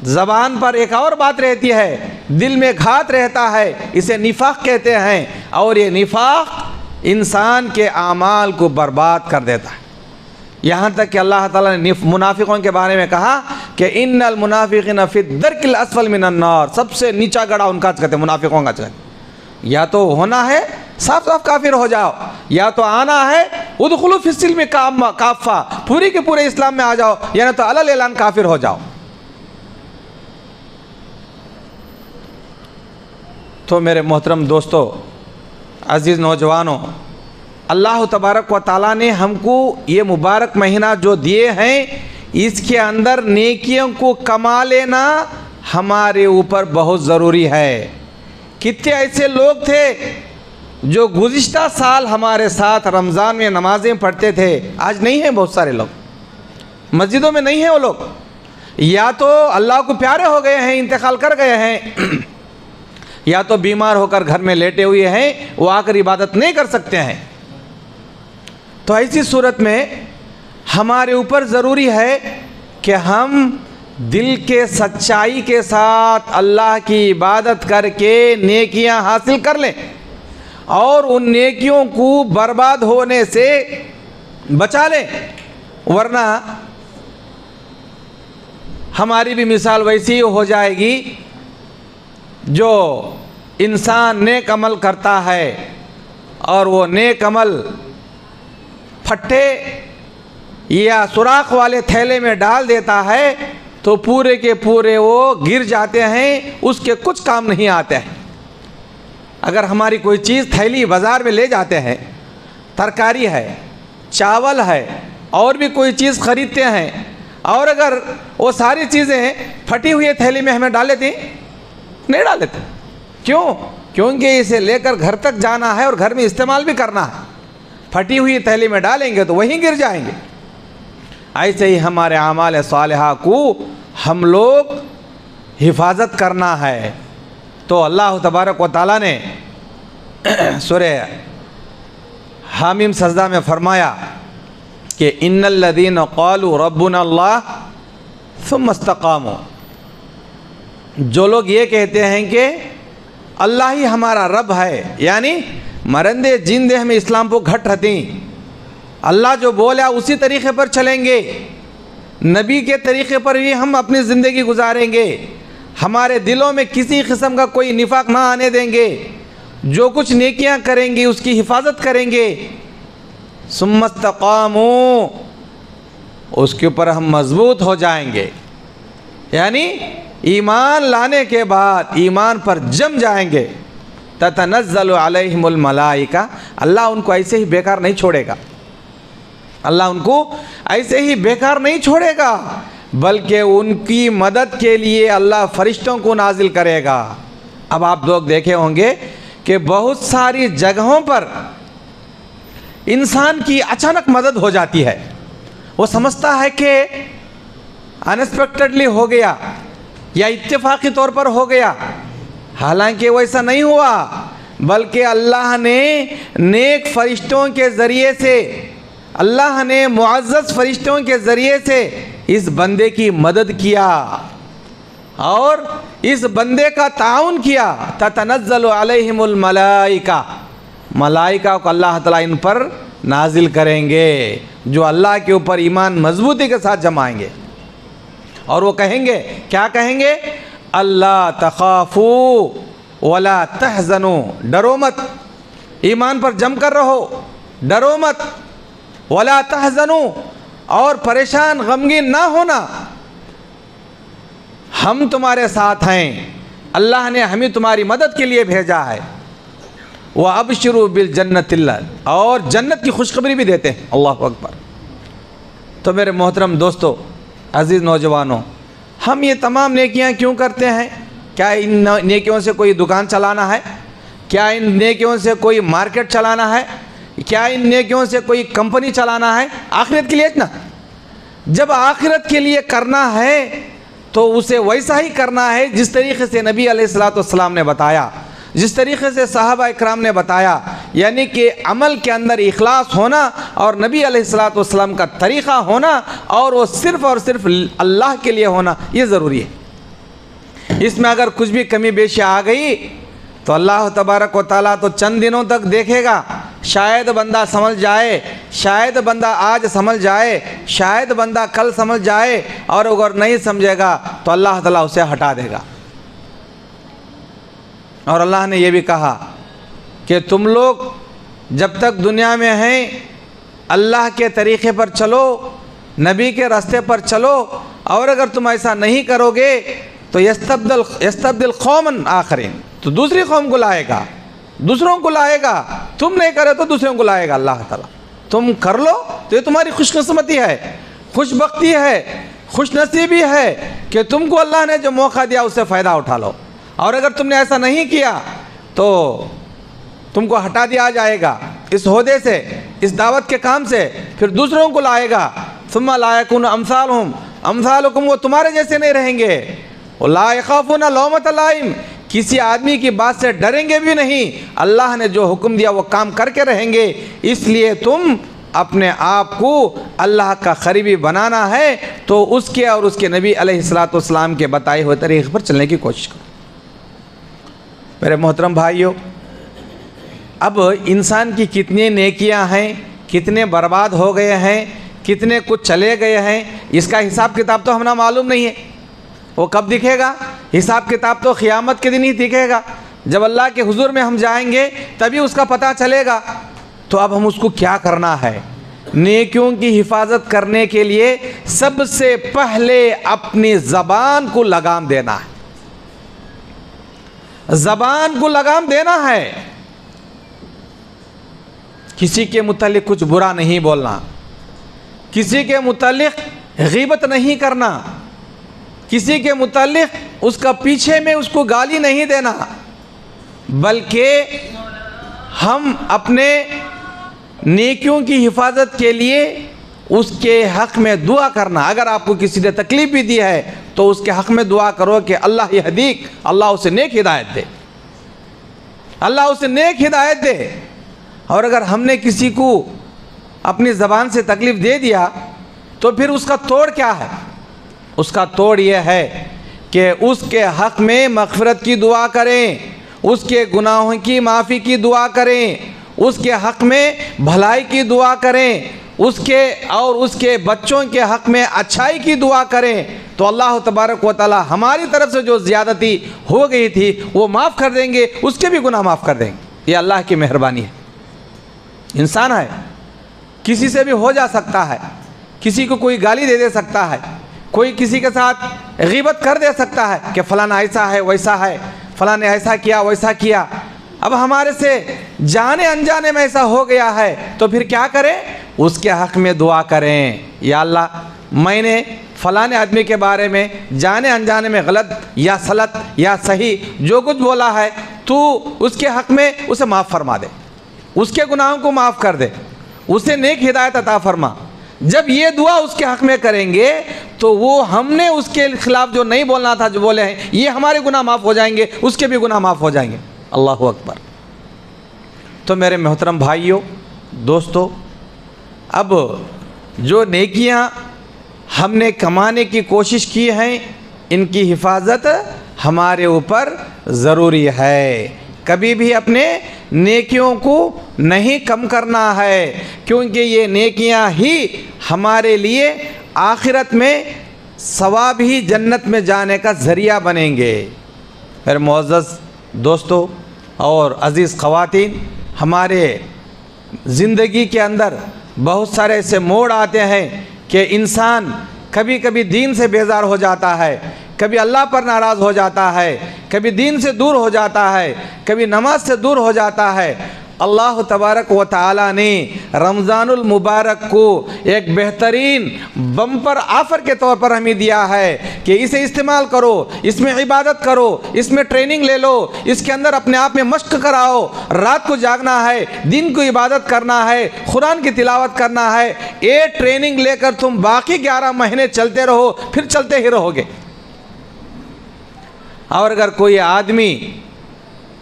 ज़बान पर एक और बात रहती है, दिल में घात रहता है, इसे निफाक कहते हैं। और ये निफाक इंसान के आमाल को बर्बाद कर देता है। यहाँ तक कि अल्लाह ताला ने मुनाफिकों के बारे में कहा कि इन्नल मुनाफिकीन फी दरकिल अस्फल मिनन नार, सबसे नीचा गड़ा उनका कहते हैं मुनाफिकों का कहते। या तो होना है साफ साफ काफिर हो जाओ, या तो आना है उदखुलू फिस्सिल में काफ़ा, पूरी के पूरे इस्लाम में आ जाओ, या तो अलल ऐलान काफिर हो जाओ। तो मेरे मोहतरम दोस्तों, अज़ीज़ नौजवानों, अल्लाह तबारक व तआला ने हमको ये मुबारक महीना जो दिए हैं, इसके अंदर नेकियों को कमा लेना हमारे ऊपर बहुत ज़रूरी है। कितने ऐसे लोग थे जो गुज़िश्ता साल हमारे साथ रमज़ान में नमाज़ें पढ़ते थे, आज नहीं हैं। बहुत सारे लोग मस्जिदों में नहीं हैं। वो लोग या तो अल्लाह को प्यारे हो गए हैं, इंतकाल कर गए हैं, या तो बीमार होकर घर में लेटे हुए हैं, वो आकर इबादत नहीं कर सकते हैं। तो ऐसी सूरत में हमारे ऊपर ज़रूरी है कि हम दिल के सच्चाई के साथ अल्लाह की इबादत करके नेकियां हासिल कर लें और उन नेकियों को बर्बाद होने से बचा लें। वरना हमारी भी मिसाल वैसी ही हो जाएगी। जो इंसान नेक अमल करता है और वो नेक अमल फट्टे या सुराख वाले थैले में डाल देता है तो पूरे के पूरे वो गिर जाते हैं, उसके कुछ काम नहीं आते हैं। अगर हमारी कोई चीज़ थैली बाज़ार में ले जाते हैं, तरकारी है, चावल है और भी कोई चीज़ ख़रीदते हैं, और अगर वो सारी चीज़ें फटी हुई थैली में हमें डाल देती, नहीं डाल देते। क्यों? क्योंकि इसे लेकर घर तक जाना है और घर में इस्तेमाल भी करना है। फटी हुई थैली में डालेंगे तो वहीं गिर जाएंगे। ऐसे ही हमारे आमाल सालिहा को हम लोग हिफाजत करना है। तो अल्लाह तबारक व तआला ने सूरह हामीम सजदा में फरमाया कि इन्नल्लज़ीना क़ालू रब्बुना अल्लाह सुम्मा इस्तक़ामू, जो लोग ये कहते हैं कि अल्लाह ही हमारा रब है, यानी मरंदे जिंदे हमें इस्लाम को घट रहती, अल्लाह जो बोला उसी तरीक़े पर चलेंगे, नबी के तरीक़े पर ही हम अपनी ज़िंदगी गुजारेंगे, हमारे दिलों में किसी किस्म का कोई निफाक ना आने देंगे, जो कुछ नेकियां करेंगे उसकी हिफाजत करेंगे। सुम्मा इस्तक़ामू, उसके ऊपर हम मजबूत हो जाएंगे, यानी ईमान लाने के बाद ईमान पर जम जाएंगे। ततनज़्ज़लु अलैहिमुल मलाइका, अल्लाह उनको ऐसे ही बेकार नहीं छोड़ेगा, अल्लाह उनको ऐसे ही बेकार नहीं छोड़ेगा, बल्कि उनकी मदद के लिए अल्लाह फरिश्तों को नाजिल करेगा। अब आप लोग देखे होंगे कि बहुत सारी जगहों पर इंसान की अचानक मदद हो जाती है। वो समझता है कि अनएक्सपेक्टेडली हो गया या इत्तेफाकी तौर पर हो गया, हालांकि वैसा नहीं हुआ, बल्कि अल्लाह ने नेक फरिश्तों के ज़रिए से, अल्लाह ने मुअज़्ज़ज़ फरिश्तों के ज़रिए से इस बंदे की मदद किया और इस बंदे का ताउन किया। ततनज़्ज़लु अलैहिमुल मलाइका, मलाइका को अल्लाह ताला इन पर नाजिल करेंगे जो अल्लाह के ऊपर ईमान मजबूती के साथ जमाएंगे। और वो कहेंगे, क्या कहेंगे? अल्लाह तखाफू वला तहज़नू, डरो मत, ईमान पर जम कर रहो, डरो मत, वला तहज़नू, और परेशान गमगीन ना होना, हम तुम्हारे साथ हैं, अल्लाह ने हमें तुम्हारी मदद के लिए भेजा है। वह अबशिरू बिल जन्नतिल्लाह, और जन्नत की खुशखबरी भी देते हैं। अल्लाह अकबर। तो मेरे मोहतरम दोस्तों, अज़ीज़ नौजवानों, हम ये तमाम नेकियां क्यों करते हैं? क्या इन नेकियों से कोई दुकान चलाना है? क्या इन नेकियों से कोई मार्केट चलाना है? क्या इन नेकियों से कोई कंपनी चलाना है? आखिरत के लिए ना। जब आखिरत के लिए करना है तो उसे वैसा ही करना है जिस तरीक़े से नबी अलैहिस्सलातु वस्सलाम ने बताया, जिस तरीक़े से सहाबा इकराम ने बताया, यानी कि अमल के अंदर इखलास होना और नबी अलैहिस्सलातु वस्सलाम का तरीक़ा होना, और वो सिर्फ़ और सिर्फ अल्लाह के लिए होना, ये ज़रूरी है। इसमें अगर कुछ भी कमी बेशी आ गई तो अल्लाह तबारक व तआला तो चंद दिनों तक देखेगा, शायद बंदा समझ जाए, शायद बंदा आज समझ जाए, शायद बंदा कल समझ जाए, और अगर नहीं समझेगा तो अल्लाह ताला उसे हटा देगा। और अल्लाह ने यह भी कहा कि तुम लोग जब तक दुनिया में हैं अल्लाह के तरीक़े पर चलो, नबी के रास्ते पर चलो, और अगर तुम ऐसा नहीं करोगे तो यस्तब्दिल कौमन आखरीन, तो दूसरी कौम को लाएगा, दूसरों को लाएगा। तुम नहीं करे तो दूसरों को लाएगा अल्लाह ताला। तुम कर लो तो ये तुम्हारी खुशकिस्मती है, खुशबख्ती है, खुशनसीबी है कि तुमको अल्लाह ने जो मौका दिया उससे फ़ायदा उठा लो। और अगर तुमने ऐसा नहीं किया तो तुमको हटा दिया जाएगा इस ओहदे से, इस दावत के काम से, फिर दूसरों को लाएगा। सुम्मा ला यकूनु अम्सालुहुम अम्सालुकुम, वो तुम्हारे जैसे नहीं रहेंगे। ला यखाफूना लौमत लाइम, किसी आदमी की बात से डरेंगे भी नहीं, अल्लाह ने जो हुक्म दिया वो काम करके रहेंगे। इसलिए तुम अपने आप को अल्लाह का करीबी बनाना है तो उसके और उसके नबी अलैहिस्सलातु वस्सलाम के बताए हुए तरीक़े पर चलने की कोशिश करो। मेरे मोहतरम भाइयों, अब इंसान की कितनी नेकियां हैं, कितने बर्बाद हो गए हैं, कितने कुछ चले गए हैं, इसका हिसाब किताब तो हमें मालूम नहीं है। वो कब दिखेगा? हिसाब किताब तो क़यामत के दिन ही दिखेगा, जब अल्लाह के हुजूर में हम जाएंगे तभी उसका पता चलेगा। तो अब हम उसको क्या करना है? नेकियों की हिफाजत करने के लिए सबसे पहले अपनी ज़बान को लगाम देना है। ज़बान को लगाम देना है। किसी के मुतालिक कुछ बुरा नहीं बोलना, किसी के मुतालिक गीबत नहीं करना, किसी के मुतालिक उसका पीछे में उसको गाली नहीं देना, बल्कि हम अपने नेकियों की हिफाजत के लिए उसके हक़ में दुआ करना। अगर आपको किसी ने तकलीफ़ भी दी है तो उसके हक़ में दुआ करो कि अल्लाह यहदीक, अल्लाह उसे नेक हिदायत दे, अल्लाह उसे नेक हिदायत दे। और अगर हमने किसी को अपनी ज़बान से तकलीफ़ दे दिया तो फिर उसका तोड़ क्या है? उसका तोड़ यह है कि उसके हक़ में मग़फ़िरत की दुआ करें, उसके गुनाहों की माफ़ी की दुआ करें, उसके हक़ में भलाई की दुआ करें, उसके और उसके बच्चों के हक़ में अच्छाई की दुआ करें। तो अल्लाह तबारक व तआला हमारी तरफ से जो ज़्यादती हो गई थी वो माफ़ कर देंगे, उसके भी गुनाह माफ़ कर देंगे। ये अल्लाह की मेहरबानी है। इंसान है, किसी से भी हो जा सकता है, किसी को कोई गाली दे सकता है, कोई किसी के साथ गीबत कर दे सकता है कि फ़लाना ऐसा है वैसा है, फ़लाँ ने ऐसा किया वैसा किया। अब हमारे से जाने अनजाने में ऐसा हो गया है तो फिर क्या करें? उसके हक़ में दुआ करें, या अल्लाह मैंने फ़लाने आदमी के बारे में जाने अनजाने में गलत या सलत या सही जो कुछ बोला है, तू उसके हक़ में उसे माफ़ फरमा दे, उसके गुनाहों को माफ़ कर दे, उसे नेक हिदायत अता फरमा। जब ये दुआ उसके हक़ में करेंगे तो वो हमने उसके ख़िलाफ़ जो नहीं बोलना था जो बोले हैं, ये हमारे गुनाह माफ़ हो जाएंगे, उसके भी गुनाह माफ़ हो जाएंगे। अल्लाहु अकबर। तो मेरे मोहतरम भाइयों, दोस्तों, अब जो नेकियां हमने कमाने की कोशिश की हैं, इनकी हिफाजत हमारे ऊपर ज़रूरी है। कभी भी अपने नेकियों को नहीं कम करना है, क्योंकि ये नेकियां ही हमारे लिए आखिरत में सवाब ही जन्नत में जाने का ज़रिया बनेंगे। मेरे मुअज़्ज़ज़ दोस्तों और अज़ीज़ ख़वातीन, हमारे ज़िंदगी के अंदर बहुत सारे ऐसे मोड़ आते हैं कि इंसान कभी कभी दीन से बेजार हो जाता है, कभी अल्लाह पर नाराज़ हो जाता है, कभी दीन से दूर हो जाता है, कभी नमाज से दूर हो जाता है। अल्लाह तबारक व तआला ने रमज़ानुल मुबारक को एक बेहतरीन बम्पर ऑफ़र के तौर पर हमें दिया है कि इसे इस्तेमाल करो, इसमें इबादत करो, इसमें ट्रेनिंग ले लो, इसके अंदर अपने आप में मश्क कराओ। रात को जागना है, दिन को इबादत करना है, कुरान की तिलावत करना है। ये ट्रेनिंग लेकर तुम बाकी 11 महीने चलते रहो, फिर चलते ही रहोगे। और अगर कोई आदमी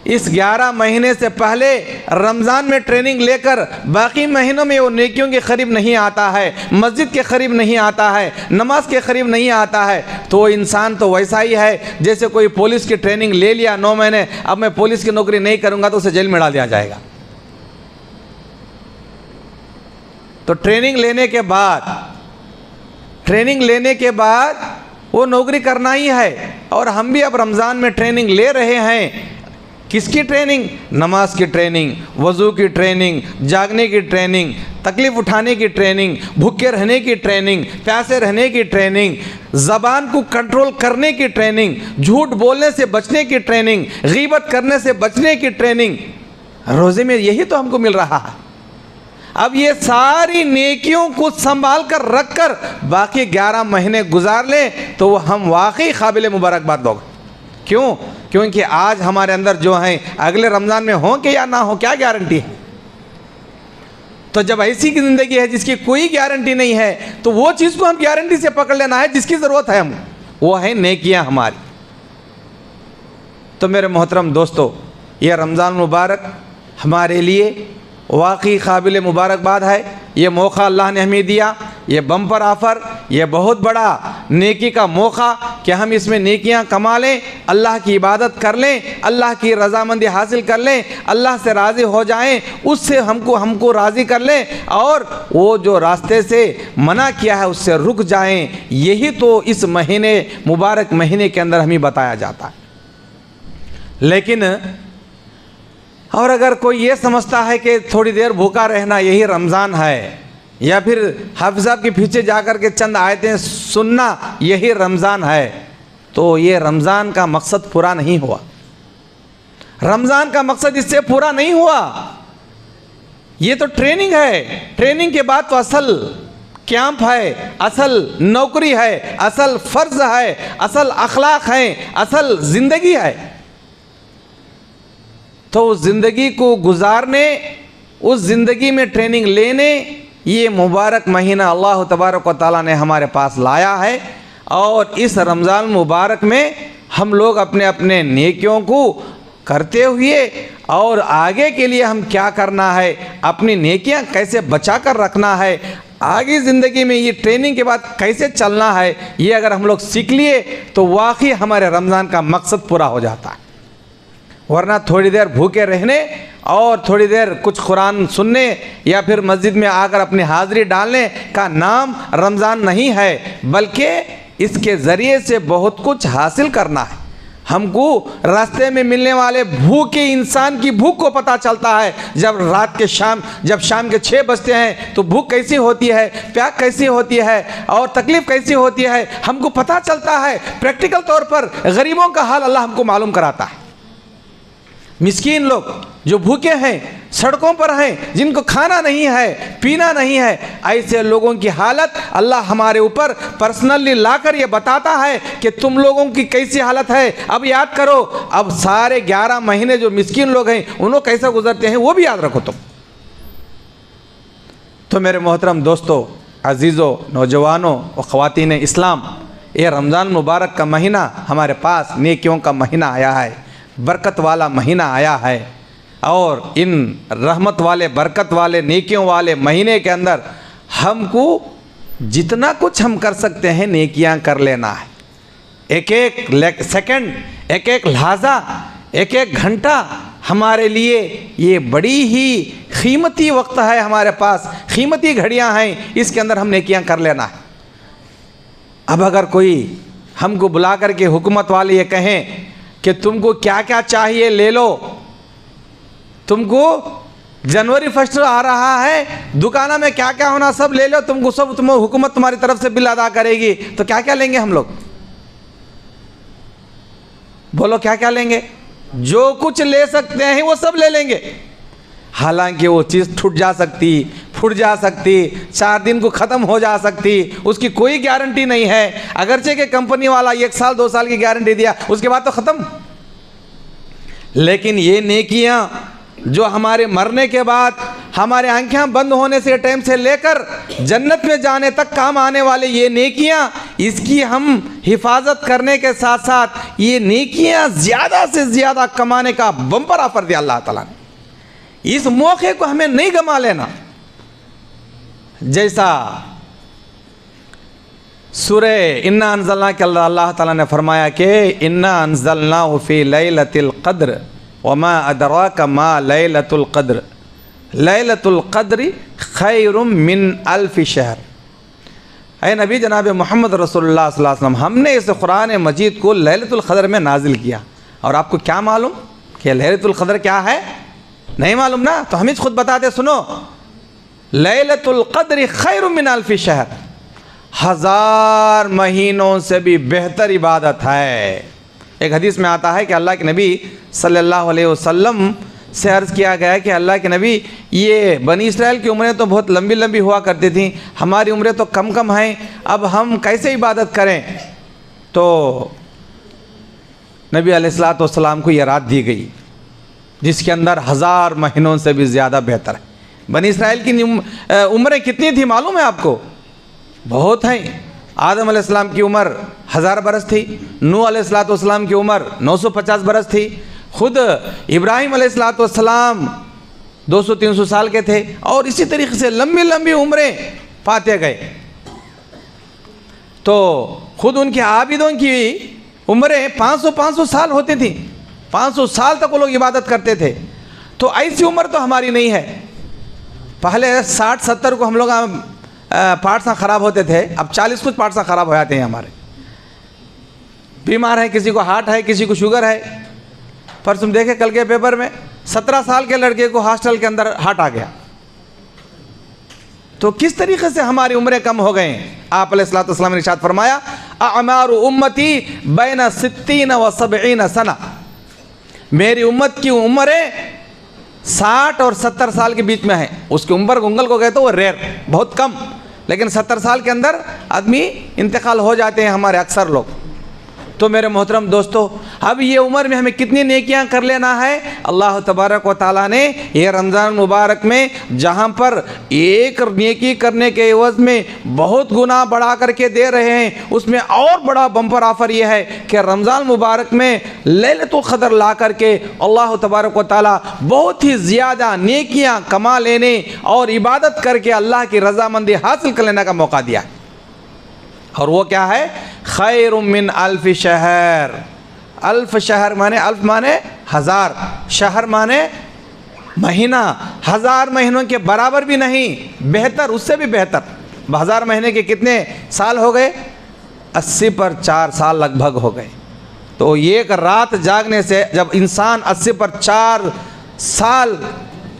इस 11 महीने से पहले रमज़ान में ट्रेनिंग लेकर बाकी महीनों में वो नेकियों के करीब नहीं आता है, मस्जिद के करीब नहीं आता है, नमाज के करीब नहीं आता है, तो वो इंसान तो वैसा ही है जैसे कोई पुलिस की ट्रेनिंग ले लिया 9 महीने, अब मैं पुलिस की नौकरी नहीं करूँगा तो उसे जेल में डाल दिया जाएगा। तो ट्रेनिंग लेने के बाद वो नौकरी करना ही है। और हम भी अब रमज़ान में ट्रेनिंग ले रहे हैं। किसकी ट्रेनिंग? नमाज की ट्रेनिंग, वज़ू की ट्रेनिंग, जागने की ट्रेनिंग, तकलीफ़ उठाने की ट्रेनिंग, भूखे रहने की ट्रेनिंग, प्यासे रहने की ट्रेनिंग, ज़बान को कंट्रोल करने की ट्रेनिंग, झूठ बोलने से बचने की ट्रेनिंग, गीबत करने से बचने की ट्रेनिंग। रोज़े में यही तो हमको मिल रहा है। अब ये सारी नेकियों को संभाल कर रख कर बाकी 11 महीने गुजार लें तो हम वाकई काबिल मुबारकबाद लोग। क्यों? क्योंकि आज हमारे अंदर जो हैं अगले रमज़ान में हों कि या ना हो, क्या गारंटी है? तो जब ऐसी की ज़िंदगी है जिसकी कोई गारंटी नहीं है, तो वो चीज़ को हम गारंटी से पकड़ लेना है जिसकी ज़रूरत है हम, वो है नेकियां हमारी। तो मेरे मोहतरम दोस्तों, ये रमज़ान मुबारक हमारे लिए वाकई काबिल मुबारकबाद है। ये मौका अल्लाह ने हमें दिया ये बम्पर ऑफ़र, ये बहुत बड़ा नेकी का मौका कि हम इसमें नेकियां कमा लें, अल्लाह की इबादत कर लें, अल्लाह की रज़ामंदी हासिल कर लें, अल्लाह से राज़ी हो जाएं, उससे हमको राज़ी कर लें और वो जो रास्ते से मना किया है उससे रुक जाएं। यही तो इस महीने, मुबारक महीने के अंदर हमें बताया जाता है। लेकिन और अगर कोई ये समझता है कि थोड़ी देर भूखा रहना यही रमज़ान है, या फिर हाफिज़ साहब के पीछे जाकर के चंद आयतें सुनना यही रमज़ान है, तो ये रमज़ान का मकसद पूरा नहीं हुआ। रमज़ान का मकसद इससे पूरा नहीं हुआ। ये तो ट्रेनिंग है, ट्रेनिंग के बाद तो असल कैंप है, असल नौकरी है, असल फ़र्ज़ है, असल अखलाक है, असल ज़िंदगी है। तो उस ज़िंदगी को गुजारने, उस ज़िंदगी में ट्रेनिंग लेने ये मुबारक महीना अल्लाह तबारक व तआला ने हमारे पास लाया है। और इस रमज़ान मुबारक में हम लोग अपने अपने नेकियों को करते हुए और आगे के लिए हम क्या करना है, अपनी नेकियां कैसे बचा कर रखना है, आगे ज़िंदगी में ये ट्रेनिंग के बाद कैसे चलना है, ये अगर हम लोग सीख लिए तो वाकई हमारे रमज़ान का मकसद पूरा हो जाता है। वरना थोड़ी देर भूखे रहने और थोड़ी देर कुछ कुरान सुनने या फिर मस्जिद में आकर अपनी हाज़िरी डालने का नाम रमज़ान नहीं है, बल्कि इसके ज़रिए से बहुत कुछ हासिल करना है। हमको रास्ते में मिलने वाले भूखे इंसान की भूख को पता चलता है। जब शाम के 6 बजते हैं तो भूख कैसी होती है, प्यास कैसी होती है और तकलीफ़ कैसी होती है, हमको पता चलता है। प्रैक्टिकल तौर पर गरीबों का हाल अल्लाह हमको मालूम कराता है। मिस्कीन लोग जो भूखे हैं, सड़कों पर हैं, जिनको खाना नहीं है, पीना नहीं है, ऐसे लोगों की हालत अल्लाह हमारे ऊपर पर्सनली लाकर ये बताता है कि तुम लोगों की कैसी हालत है। अब याद करो, अब सारे 11 महीने जो मिस्कीन लोग हैं उन्हों कैसे गुजरते हैं वो भी याद रखो तुम। तो मेरे मोहतरम दोस्तों, अजीज़ों, नौजवानों और ख़वातीन इस्लाम, ये रमज़ान मुबारक का महीना हमारे पास नेकियों का महीना आया है, बरकत वाला महीना आया है। और इन रहमत वाले, बरकत वाले, नेकियों वाले महीने के अंदर हमको जितना कुछ हम कर सकते हैं नेकियां कर लेना है। एक एक सेकंड, एक एक लहज़ा, एक एक घंटा हमारे लिए ये बड़ी ही कीमती वक्त है, हमारे पास कीमती घड़ियां हैं, इसके अंदर हम नेकियां कर लेना है। अब अगर कोई हमको बुला कर के हुकूमत वाले ये कहें कि तुमको क्या क्या चाहिए ले लो, तुमको जनवरी 1 आ रहा है, दुकाना में क्या क्या होना सब ले लो, तुमको सब हुकूमत तुम्हारी तरफ से बिल अदा करेगी, तो क्या क्या लेंगे हम लोग? बोलो क्या क्या लेंगे? जो कुछ ले सकते हैं वो सब ले लेंगे। हालांकि वो चीज़ छूट जा सकती, फूट जा सकती, 4 दिन को ख़त्म हो जा सकती, उसकी कोई गारंटी नहीं है। अगरचे के कंपनी वाला 1 साल 2 साल की गारंटी दिया, उसके बाद तो ख़त्म। लेकिन ये नेकियां जो हमारे मरने के बाद, हमारे आंखें बंद होने से टाइम से लेकर जन्नत में जाने तक काम आने वाले ये नेकियां, इसकी हम हिफाजत करने के साथ साथ ये नेकियां ज़्यादा से ज़्यादा कमाने का बम्पर ऑफर दिया अल्लाह ताला ने। इस मौके को हमें नहीं गंवा लेना। जैसा सूरे इन्ना अनज़लना के अल्लाह ताला ने फरमाया कि इन्ना अनज़लनाहु फ़ी लैलतिल क़द्र वमा अदराका मा लैलतुल क़द्र लैलतुल क़द्रि खैरुम मिन अल्फ़ि शहर। ऐ नबी जनाब मोहम्मद रसूलुल्लाह सल्लल्लाहु अलैहि वसल्लम, हमने इस कुरान मजीद को लैलतुल क़द्र में नाजिल किया। और आपको क्या मालूम कि लैलतुल क़द्र क्या है? नहीं मालूम ना? तो हम खुद बताते, सुनो। लैलतुल क़द्रि खैरुम मिन अल्फ़ि शहर, 1000 महीनों से भी बेहतर इबादत है। एक हदीस में आता है कि अल्लाह के नबी सल्लल्लाहु अलैहि वसल्लम से अर्ज़ किया गया कि अल्लाह के नबी, ये बनी इसराइल की उम्रें तो बहुत लंबी लंबी हुआ करती थी, हमारी उम्रें तो कम कम हैं, अब हम कैसे इबादत करें? तो नबी अलैहिस्सलातु वस्सलाम को यह रात दी गई जिसके अंदर 1000 महीनों से भी ज़्यादा बेहतर है। बनी इसराइल की उम्रें कितनी थी मालूम है आपको? बहुत हैं। आदम अलैहिस्सलाम की उम्र 1000 बरस थी, नूह अलैहिस्सलाम की उम्र 950 बरस थी, खुद इब्राहिम अलैहिस्सलाम 200-300 साल के थे, और इसी तरीके से लंबी लंबी उम्रें पाते गए। तो खुद उनके आबिदों की उम्रें 500 साल होती थी, 500 साल तक वो लोग इबादत करते थे। तो ऐसी उम्र तो हमारी नहीं है। पहले 60-70 को हम लोग पार्ट्स ख़राब होते थे, अब 40 कुछ पार्ट्स ख़राब हो जाते हैं हमारे। बीमार है, किसी को हार्ट है, किसी को शुगर है। पर तुम देखे कल के पेपर में 17 साल के लड़के को हॉस्टल के अंदर हार्ट आ गया। तो किस तरीके से हमारी उम्रें कम हो गए। आप अलैहिस्सलाम ने इरशाद फरमाया, अमारु उम्मती बैन 60 व 70 सना, मेरी उम्मत की उम्रें 60 और 70 साल के बीच में है। उसकी उम्र उंगल को कहते वो रेयर, बहुत कम, लेकिन 70 साल के अंदर आदमी इंतकाल हो जाते हैं हमारे अक्सर लोग। तो मेरे मोहतरम दोस्तों, अब ये उम्र में हमें कितनी नेकियां कर लेना है। अल्लाह तबारक व तआला ने ये रमज़ान मुबारक में जहाँ पर एक नेकी करने के एवज़ में बहुत गुना बढ़ा करके दे रहे हैं, उसमें और बड़ा बम्पर ऑफ़र ये है कि रमज़ान मुबारक में लैलतुल क़द्र ला करके अल्लाह तबारक व तआला बहुत ही ज़्यादा नेकियां कमा लेने और इबादत करके अल्लाह की रज़ामंदी हासिल कर लेने का मौका दिया। और वो क्या है, खैरुम मिन अल्फ शहर। अल्फ शहर माने, अल्फ माने हज़ार, शहर माने महीना। 1000 महीनों के बराबर भी नहीं, बेहतर, उससे भी बेहतर। 1000 महीने के कितने साल हो गए? 80 पर 4 साल लगभग हो गए। तो एक रात जागने से जब इंसान 80 पर 4 साल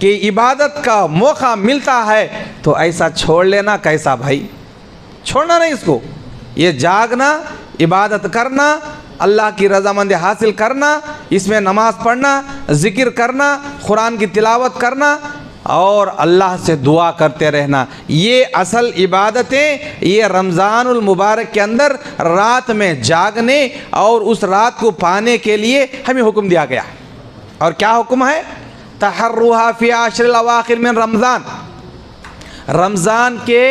की इबादत का मौका मिलता है, तो ऐसा छोड़ लेना कैसा भाई? छोड़ना नहीं इसको। ये जागना, इबादत करना, अल्लाह की रज़ामंदी हासिल करना, इसमें नमाज़ पढ़ना, ज़िक्र करना, कुरान की तिलावत करना और अल्लाह से दुआ करते रहना, ये असल इबादतें ये रमज़ानुल मुबारक के अंदर रात में जागने और उस रात को पाने के लिए हमें हुक्म दिया गया। और क्या हुक्म है? तहर्रुहा फ़ी अशरिल अवाखिर मिन रमज़ान, रमज़ान के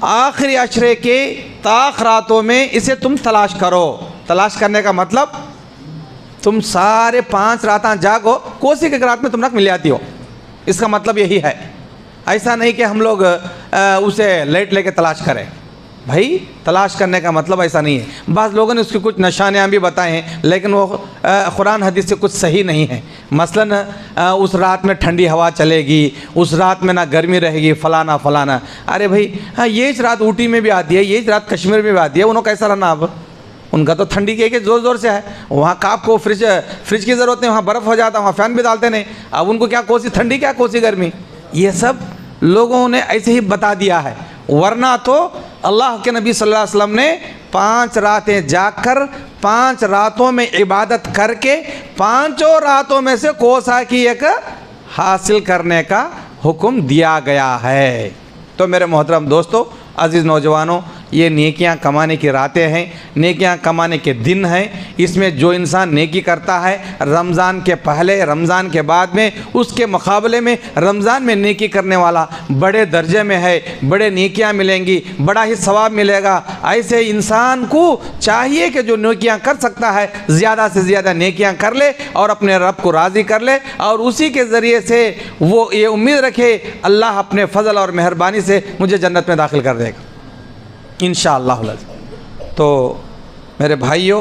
आखिरी अशरे के ताक रातों में इसे तुम तलाश करो। तलाश करने का मतलब तुम सारे 5 रातां जागो, कोसी एक रात में तुम रख मिल जाती हो, इसका मतलब यही है। ऐसा नहीं कि हम लोग उसे लेट लेके तलाश करें। भाई तलाश करने का मतलब ऐसा नहीं है। बाज़ लोगों ने उसके कुछ निशानियाँ भी बताए हैं, लेकिन वो कुरान हदीस से कुछ सही नहीं है। मसलन उस रात में ठंडी हवा चलेगी, उस रात में ना गर्मी रहेगी, फ़लाना फ़लाना। अरे भाई हाँ, ये रात ऊटी में भी आती है, ये रात कश्मीर में भी आती है, उन्होंने कैसा रहना? अब उनका तो ठंडी के ज़ोर ज़ोर से है। वहाँ का आपको फ्रिज की ज़रूरत नहीं, वहाँ बर्फ़ हो जाता है, वहाँ फ़ैन भी डालते नहीं। अब उनको क्या कोसी ठंडी, क्या कोसी गर्मी? ये सब लोगों ने ऐसे ही बता दिया है। वरना तो अल्लाह के नबी सल्लल्लाहु अलैहि वसल्लम ने 5 रातें जागकर 5 रातों में इबादत करके 5 रातों में से कोसा की एक हासिल करने का हुक्म दिया गया है। तो मेरे मोहतरम दोस्तों, अज़ीज़ नौजवानों, ये नेकियां कमाने की रातें हैं, नेकियां कमाने के दिन हैं। इसमें जो इंसान नेकी करता है रमज़ान के पहले, रमज़ान के बाद में, उसके मुकाबले में रमज़ान में नेकी करने वाला बड़े दर्जे में है, बड़े नेकियां मिलेंगी, बड़ा ही सवाब मिलेगा। ऐसे इंसान को चाहिए कि जो नेकियां कर सकता है ज़्यादा से ज़्यादा नेकियां कर ले और अपने रब को राज़ी कर ले, और उसी के ज़रिए से वो ये उम्मीद रखे अल्लाह अपने फ़ज़ल और मेहरबानी से मुझे जन्नत में दाखिल कर देगा इंशाअल्लाह। तो मेरे भाइयों,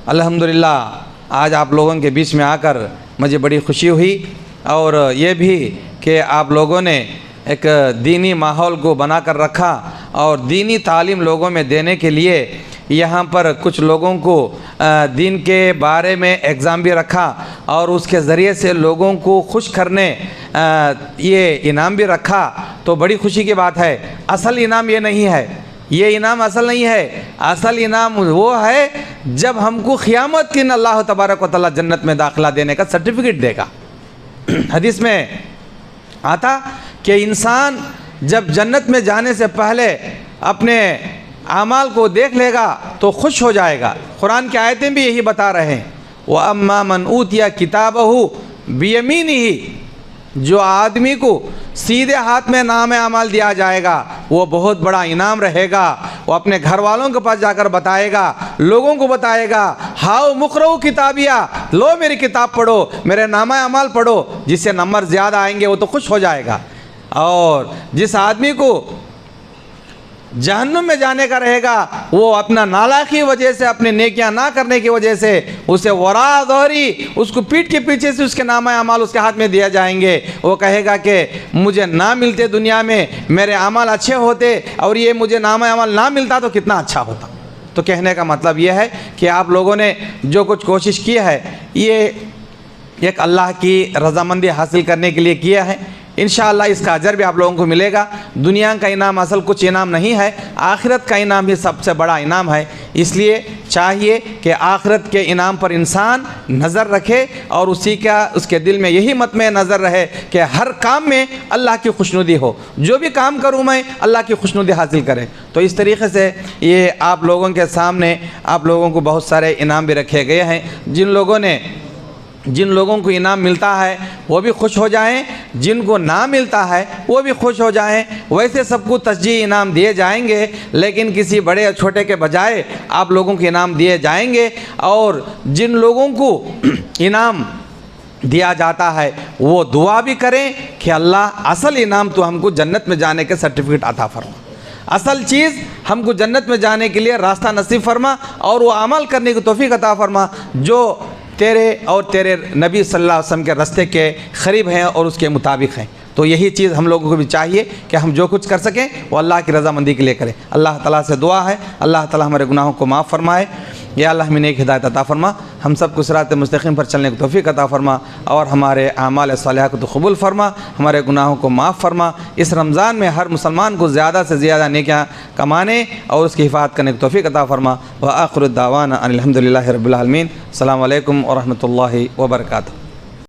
अल्हम्दुलिल्लाह आज आप लोगों के बीच में आकर मुझे बड़ी खुशी हुई, और ये भी कि आप लोगों ने एक दीनी माहौल को बना कर रखा और दीनी तालीम लोगों में देने के लिए यहाँ पर कुछ लोगों को दीन के बारे में एग्ज़ाम भी रखा, और उसके ज़रिए से लोगों को खुश करने ये इनाम भी रखा। तो बड़ी खुशी की बात है। असल इनाम ये नहीं है, ये इनाम असल नहीं है। असल इनाम वो है जब हमको क़यामत के दिन अल्लाह तबारक व तआला जन्नत में दाखिला देने का सर्टिफिकेट देगा। हदीस में आता कि इंसान जब जन्नत में जाने से पहले अपने आमाल को देख लेगा तो खुश हो जाएगा। कुरान की आयतें भी यही बता रहे हैं, व अम्मा मन ऊतिया किताबहु बियमीनिही, जो आदमी को सीधे हाथ में नाम अमाल दिया जाएगा वो बहुत बड़ा इनाम रहेगा। वो अपने घर वालों के पास जाकर बताएगा, लोगों को बताएगा, हाओ मुकरऊ किताबिया, लो मेरी किताब पढ़ो, मेरे नामा अमाल पढ़ो। जिससे नंबर ज़्यादा आएंगे वो तो खुश हो जाएगा। और जिस आदमी को जहन्नुम में जाने का रहेगा, वो अपना नालायकी की वजह से, अपने नेकियां ना करने की वजह से उसे वरा दोहरी, उसको पीठ के पीछे से उसके नामा अमाल उसके हाथ में दिया जाएंगे। वो कहेगा कि मुझे ना मिलते दुनिया में, मेरे अमाल अच्छे होते और ये मुझे नामा अमाल ना मिलता तो कितना अच्छा होता। तो कहने का मतलब ये है कि आप लोगों ने जो कुछ कोशिश की है ये एक अल्लाह की रज़ामंदी हासिल करने के लिए किया है। इंशाअल्लाह इसका अजर भी आप लोगों को मिलेगा। दुनिया का इनाम असल कुछ इनाम नहीं है, आखिरत का इनाम ही सबसे बड़ा इनाम है। इसलिए चाहिए कि आखिरत के इनाम पर इंसान नज़र रखे और उसके दिल में यही मतमे नज़र रहे कि हर काम में अल्लाह की खुशनुदी हो, जो भी काम करूँ मैं अल्लाह की खुशनुदी हासिल करें। तो इस तरीके से ये आप लोगों के सामने आप लोगों को बहुत सारे इनाम भी रखे गए हैं। जिन लोगों को इनाम मिलता है वो भी खुश हो जाएं, जिनको ना मिलता है वो भी खुश हो जाएं। वैसे सबको तस्जीह इनाम दिए जाएंगे, लेकिन किसी बड़े और छोटे के बजाय आप लोगों को इनाम दिए जाएंगे। और जिन लोगों को इनाम दिया जाता है वो दुआ भी करें कि अल्लाह असल इनाम तो हमको जन्नत में जाने के सर्टिफिकेट अता फरमा, असल चीज़ हमको जन्नत में जाने के लिए रास्ता नसीब फरमा और वो अमल करने की तौफीक अता फरमा जो तेरे और तेरे नबी सल्लल्लाहु अलैहि वसल्लम के रास्ते के करीब हैं और उसके मुताबिक हैं। तो यही चीज़ हम लोगों को भी चाहिए कि हम जो कुछ कर सकें वो अल्लाह की रज़ामंदी के लिए करें। अल्लाह ताला से दुआ है अल्लाह ताला हमारे गुनाहों को माफ़ फरमाए। या अल्लाह हमें नेक हिदायत अता फरमा, हम सब को सिरात मुस्तकीम पर चलने की तौफीक अता फरमा और हमारे आमाल सालिहा को तो कबूल फरमा, हमारे गुनाहों को माफ़ फरमा। इस रमज़ान में हर मुसलमान को ज़्यादा से ज़्यादा नेकियां कमाने और उसकी हिफाजत करने की तौफीक अता फरमा। व आखिरु दावाना अनिल हम्दुलिल्लाहि रब्बिल आलमीन। अस्सलामु अलैकुम व रहमतुल्लाहि व बरकातुहू।